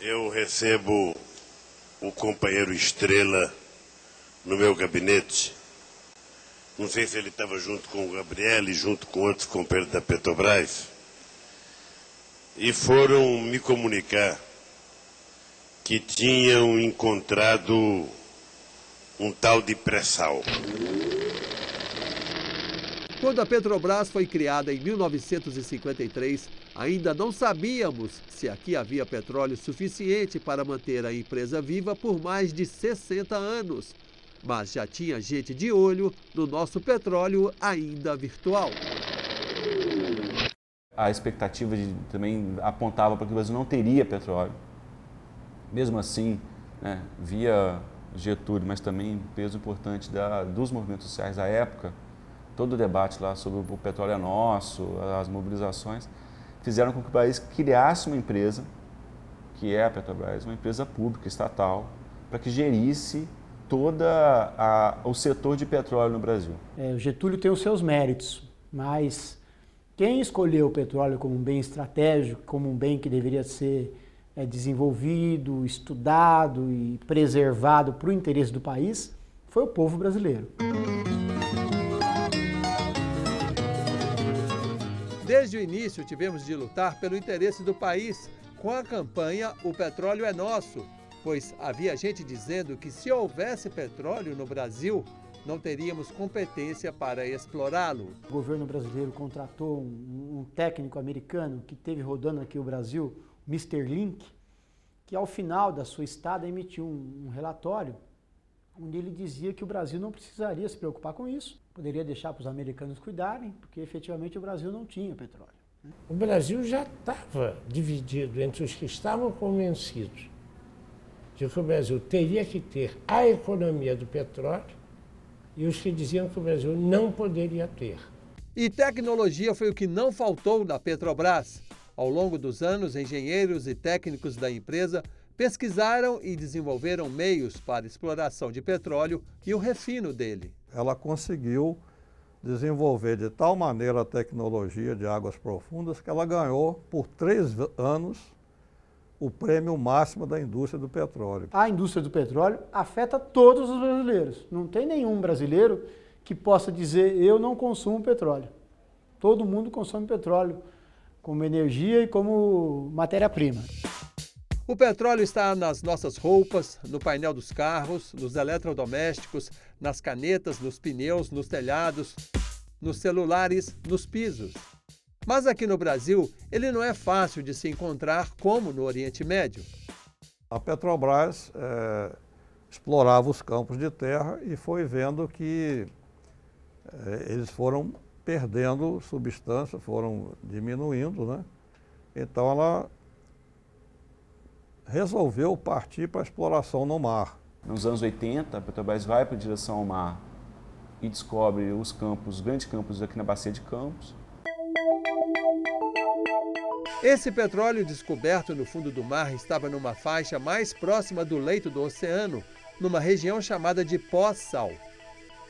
Eu recebo o companheiro Estrela no meu gabinete. Não sei se ele estava junto com o Gabriel e junto com outros companheiros da Petrobras. E foram me comunicar que tinham encontrado um tal de pré-sal. Quando a Petrobras foi criada em 1953, ainda não sabíamos se aqui havia petróleo suficiente para manter a empresa viva por mais de 60 anos. Mas já tinha gente de olho no nosso petróleo ainda virtual. A expectativa também apontava para que o Brasil não teria petróleo. Mesmo assim, né, via Getúlio, mas também peso importante dos movimentos sociais da época, todo o debate lá sobre o petróleo é nosso, as mobilizações, fizeram com que o país criasse uma empresa, que é a Petrobras, uma empresa pública, estatal, para que gerisse todo o setor de petróleo no Brasil. O Getúlio tem os seus méritos, mas quem escolheu o petróleo como um bem estratégico, como um bem que deveria ser desenvolvido, estudado e preservado para o interesse do país, foi o povo brasileiro. Desde o início tivemos de lutar pelo interesse do país com a campanha O Petróleo é Nosso, pois havia gente dizendo que se houvesse petróleo no Brasil, não teríamos competência para explorá-lo. O governo brasileiro contratou um técnico americano que teve rodando aqui o Brasil, Mr. Link, que ao final da sua estada emitiu um relatório onde ele dizia que o Brasil não precisaria se preocupar com isso, poderia deixar para os americanos cuidarem, porque efetivamente o Brasil não tinha petróleo. O Brasil já estava dividido entre os que estavam convencidos de que o Brasil teria que ter a economia do petróleo e os que diziam que o Brasil não poderia ter. E tecnologia foi o que não faltou na Petrobras. Ao longo dos anos, engenheiros e técnicos da empresa pesquisaram e desenvolveram meios para a exploração de petróleo e o refino dele. Ela conseguiu desenvolver de tal maneira a tecnologia de águas profundas que ela ganhou por 3 anos o prêmio máximo da indústria do petróleo. A indústria do petróleo afeta todos os brasileiros. Não tem nenhum brasileiro que possa dizer eu não consumo petróleo. Todo mundo consome petróleo como energia e como matéria-prima. O petróleo está nas nossas roupas, no painel dos carros, nos eletrodomésticos, nas canetas, nos pneus, nos telhados, nos celulares, nos pisos. Mas aqui no Brasil, ele não é fácil de se encontrar como no Oriente Médio. A Petrobras explorava os campos de terra e foi vendo que eles foram perdendo substância, foram diminuindo, né? Então ela resolveu partir para a exploração no mar. Nos anos 80, a Petrobras vai para a direção ao mar e descobre os grandes campos aqui na Bacia de Campos. Esse petróleo descoberto no fundo do mar estava numa faixa mais próxima do leito do oceano, numa região chamada de pós-sal.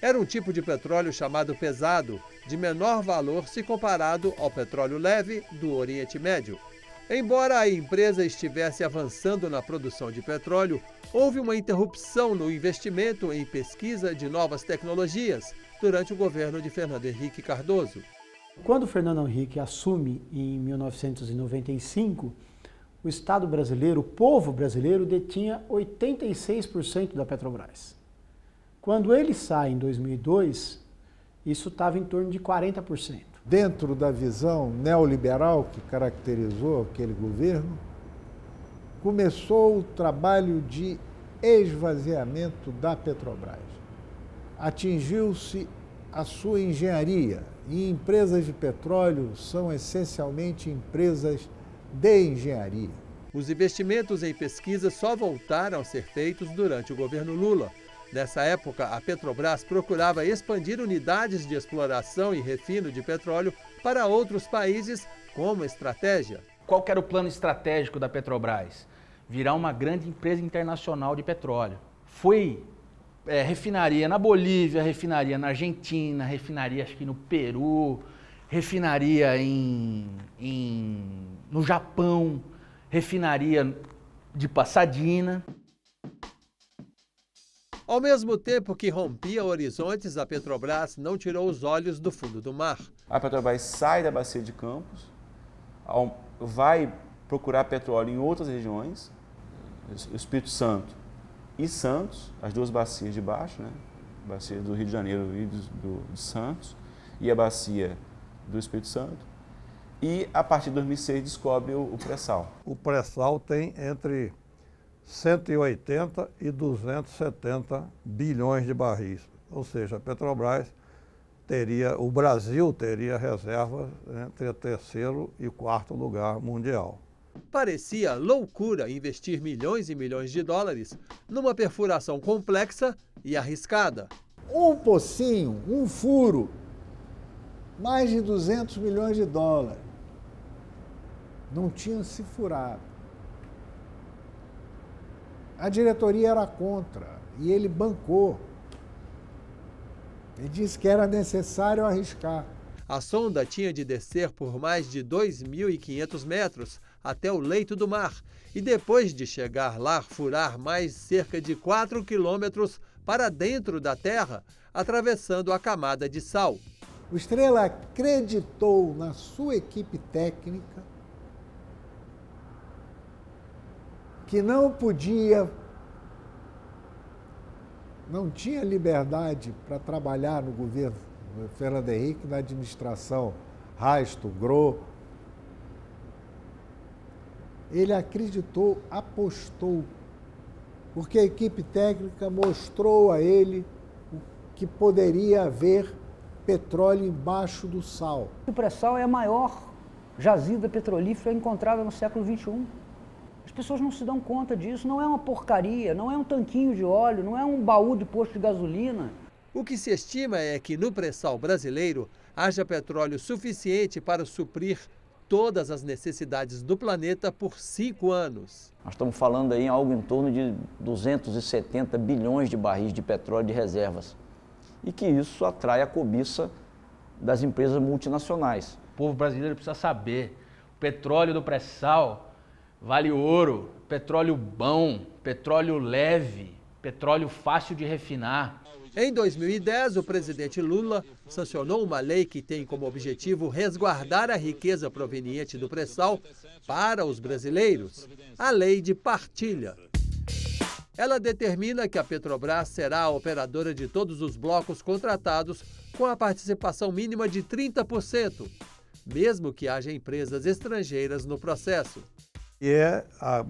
Era um tipo de petróleo chamado pesado, de menor valor se comparado ao petróleo leve do Oriente Médio. Embora a empresa estivesse avançando na produção de petróleo, houve uma interrupção no investimento em pesquisa de novas tecnologias durante o governo de Fernando Henrique Cardoso. Quando Fernando Henrique assume em 1995, o Estado brasileiro, o povo brasileiro, detinha 86% da Petrobras. Quando ele sai em 2002, isso estava em torno de 40%. Dentro da visão neoliberal que caracterizou aquele governo, começou o trabalho de esvaziamento da Petrobras. Atingiu-se a sua engenharia, e empresas de petróleo são essencialmente empresas de engenharia. Os investimentos em pesquisa só voltaram a ser feitos durante o governo Lula. Nessa época, a Petrobras procurava expandir unidades de exploração e refino de petróleo para outros países como estratégia. Qual que era o plano estratégico da Petrobras? Virar uma grande empresa internacional de petróleo. Foi refinaria na Bolívia, refinaria na Argentina, refinaria acho que no Peru, refinaria no Japão, refinaria de Pasadena. Ao mesmo tempo que rompia horizontes, a Petrobras não tirou os olhos do fundo do mar. A Petrobras sai da bacia de Campos, vai procurar petróleo em outras regiões, Espírito Santo e Santos, as duas bacias de baixo, né? A bacia do Rio de Janeiro e de Santos, e a bacia do Espírito Santo. E, a partir de 2006, descobre o pré-sal. O pré-sal tem entre 180 e 270 bilhões de barris. Ou seja, a Petrobras o Brasil teria reservas entre o terceiro e quarto lugar mundial. Parecia loucura investir milhões e milhões de dólares numa perfuração complexa e arriscada. Um pocinho, um furo, mais de 200 milhões de dólares. Não tinha se furado. A diretoria era contra e ele bancou. Ele disse que era necessário arriscar. A sonda tinha de descer por mais de 2.500 metros até o leito do mar e depois de chegar lá furar mais cerca de 4 quilômetros para dentro da Terra, atravessando a camada de sal. O Estrela acreditou na sua equipe técnica que não tinha liberdade para trabalhar no governo Fernando Henrique, na administração Raisto, Gro. Ele acreditou, apostou, porque a equipe técnica mostrou a ele que poderia haver petróleo embaixo do sal. O pré-sal é a maior jazida petrolífera encontrada no século XXI. As pessoas não se dão conta disso, não é uma porcaria, não é um tanquinho de óleo, não é um baú de posto de gasolina. O que se estima é que no pré-sal brasileiro haja petróleo suficiente para suprir todas as necessidades do planeta por 5 anos. Nós estamos falando aí em algo em torno de 270 bilhões de barris de petróleo de reservas. E que isso atrai a cobiça das empresas multinacionais. O povo brasileiro precisa saber, o petróleo do pré-sal vale ouro, petróleo bom, petróleo leve, petróleo fácil de refinar. Em 2010, o presidente Lula sancionou uma lei que tem como objetivo resguardar a riqueza proveniente do pré-sal para os brasileiros, a Lei de Partilha. Ela determina que a Petrobras será a operadora de todos os blocos contratados com a participação mínima de 30%, mesmo que haja empresas estrangeiras no processo. E é a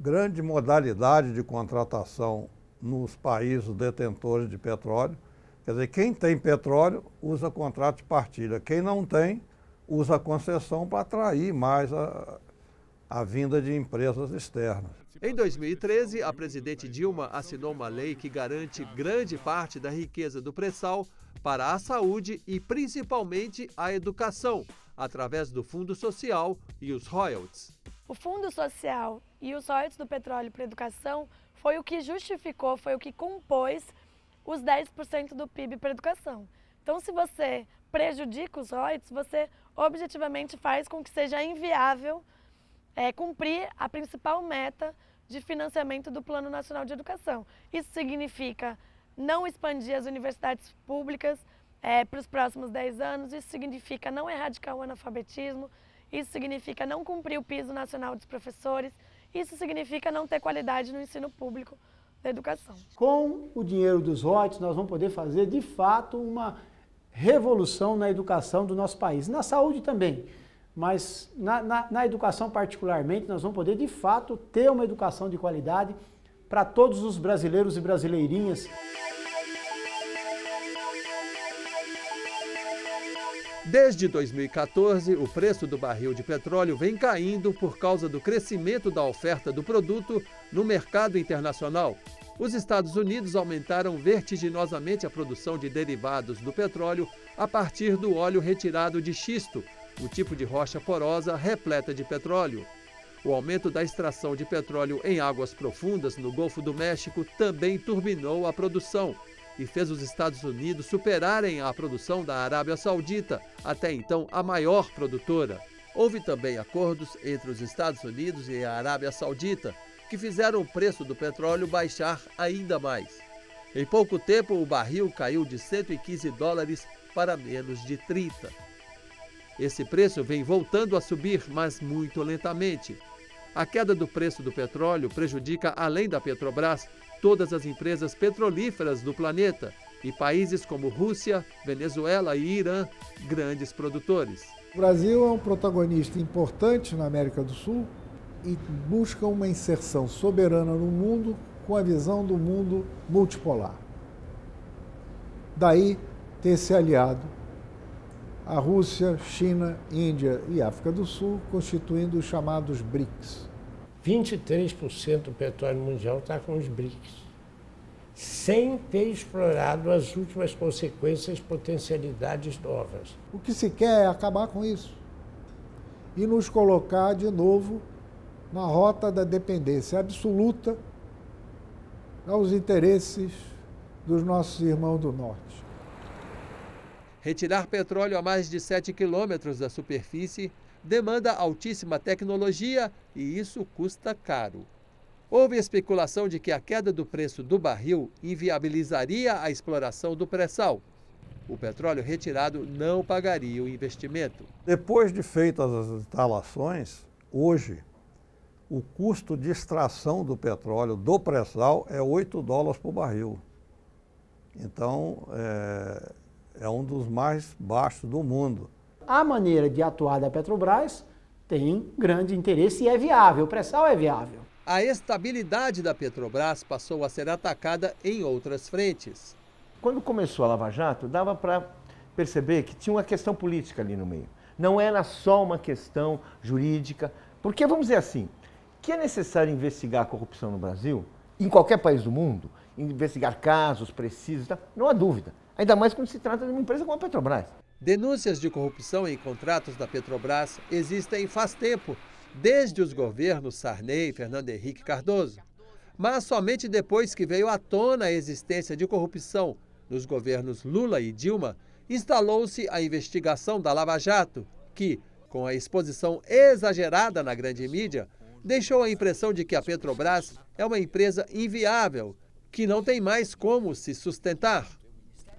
grande modalidade de contratação nos países detentores de petróleo. Quer dizer, quem tem petróleo usa contrato de partilha, quem não tem usa concessão para atrair mais a vinda de empresas externas. Em 2013, a presidente Dilma assinou uma lei que garante grande parte da riqueza do pré-sal para a saúde e principalmente a educação, através do Fundo Social e os royalties. O Fundo Social e os royalties do petróleo para a educação foi o que justificou, foi o que compôs os 10% do PIB para a educação. Então, se você prejudica os royalties, você objetivamente faz com que seja inviável cumprir a principal meta de financiamento do Plano Nacional de Educação. Isso significa não expandir as universidades públicas para os próximos 10 anos, isso significa não erradicar o analfabetismo, isso significa não cumprir o piso nacional dos professores, isso significa não ter qualidade no ensino público da educação. Com o dinheiro dos royalties, nós vamos poder fazer, de fato, uma revolução na educação do nosso país. Na saúde também, mas na educação particularmente, nós vamos poder, de fato, ter uma educação de qualidade para todos os brasileiros e brasileirinhas. Desde 2014, o preço do barril de petróleo vem caindo por causa do crescimento da oferta do produto no mercado internacional. Os Estados Unidos aumentaram vertiginosamente a produção de derivados do petróleo a partir do óleo retirado de xisto, o tipo de rocha porosa repleta de petróleo. O aumento da extração de petróleo em águas profundas no Golfo do México também turbinou a produção e fez os Estados Unidos superarem a produção da Arábia Saudita, até então a maior produtora. Houve também acordos entre os Estados Unidos e a Arábia Saudita, que fizeram o preço do petróleo baixar ainda mais. Em pouco tempo, o barril caiu de 115 dólares para menos de 30. Esse preço vem voltando a subir, mas muito lentamente. A queda do preço do petróleo prejudica, além da Petrobras, todas as empresas petrolíferas do planeta e países como Rússia, Venezuela e Irã, grandes produtores. O Brasil é um protagonista importante na América do Sul e busca uma inserção soberana no mundo com a visão do mundo multipolar. Daí ter se aliado a Rússia, China, Índia e África do Sul, constituindo os chamados BRICS. 23% do petróleo mundial está com os BRICS, sem ter explorado as últimas consequências, potencialidades novas. O que se quer é acabar com isso e nos colocar de novo na rota da dependência absoluta aos interesses dos nossos irmãos do Norte. Retirar petróleo a mais de 7 quilômetros da superfície demanda altíssima tecnologia e isso custa caro. Houve especulação de que a queda do preço do barril inviabilizaria a exploração do pré-sal. O petróleo retirado não pagaria o investimento. Depois de feitas as instalações, hoje, o custo de extração do petróleo do pré-sal é 8 dólares por barril. Então, é um dos mais baixos do mundo. A maneira de atuar da Petrobras tem grande interesse e é viável, o pré-sal é viável. A estabilidade da Petrobras passou a ser atacada em outras frentes. Quando começou a Lava Jato, dava para perceber que tinha uma questão política ali no meio. Não era só uma questão jurídica, porque, vamos dizer assim, que é necessário investigar a corrupção no Brasil, em qualquer país do mundo, investigar casos precisos, não há dúvida. Ainda mais quando se trata de uma empresa como a Petrobras. Denúncias de corrupção em contratos da Petrobras existem faz tempo, desde os governos Sarney e Fernando Henrique Cardoso. Mas somente depois que veio à tona a existência de corrupção nos governos Lula e Dilma, instalou-se a investigação da Lava Jato, que, com a exposição exagerada na grande mídia, deixou a impressão de que a Petrobras é uma empresa inviável, que não tem mais como se sustentar.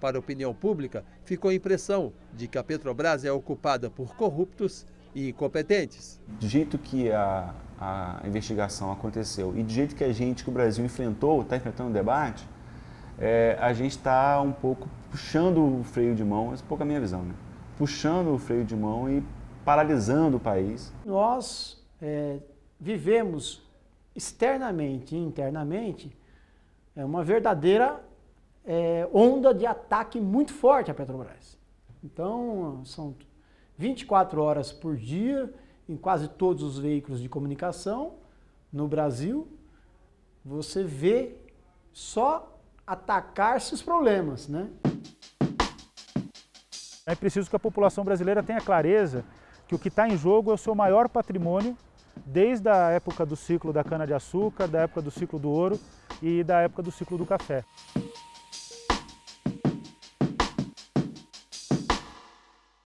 Para a opinião pública, ficou a impressão de que a Petrobras é ocupada por corruptos e incompetentes. Do jeito que a investigação aconteceu e do jeito que o Brasil enfrentou, está enfrentando o debate, a gente está um pouco puxando o freio de mão, essa é um pouco a minha visão, né? Puxando o freio de mão e paralisando o país. Nós vivemos externamente e internamente uma verdadeira onda de ataque muito forte à Petrobras. Então, são 24 horas por dia, em quase todos os veículos de comunicação no Brasil, você vê só atacar-se os problemas, né? É preciso que a população brasileira tenha clareza que o que está em jogo é o seu maior patrimônio, desde a época do ciclo da cana-de-açúcar, da época do ciclo do ouro e da época do ciclo do café.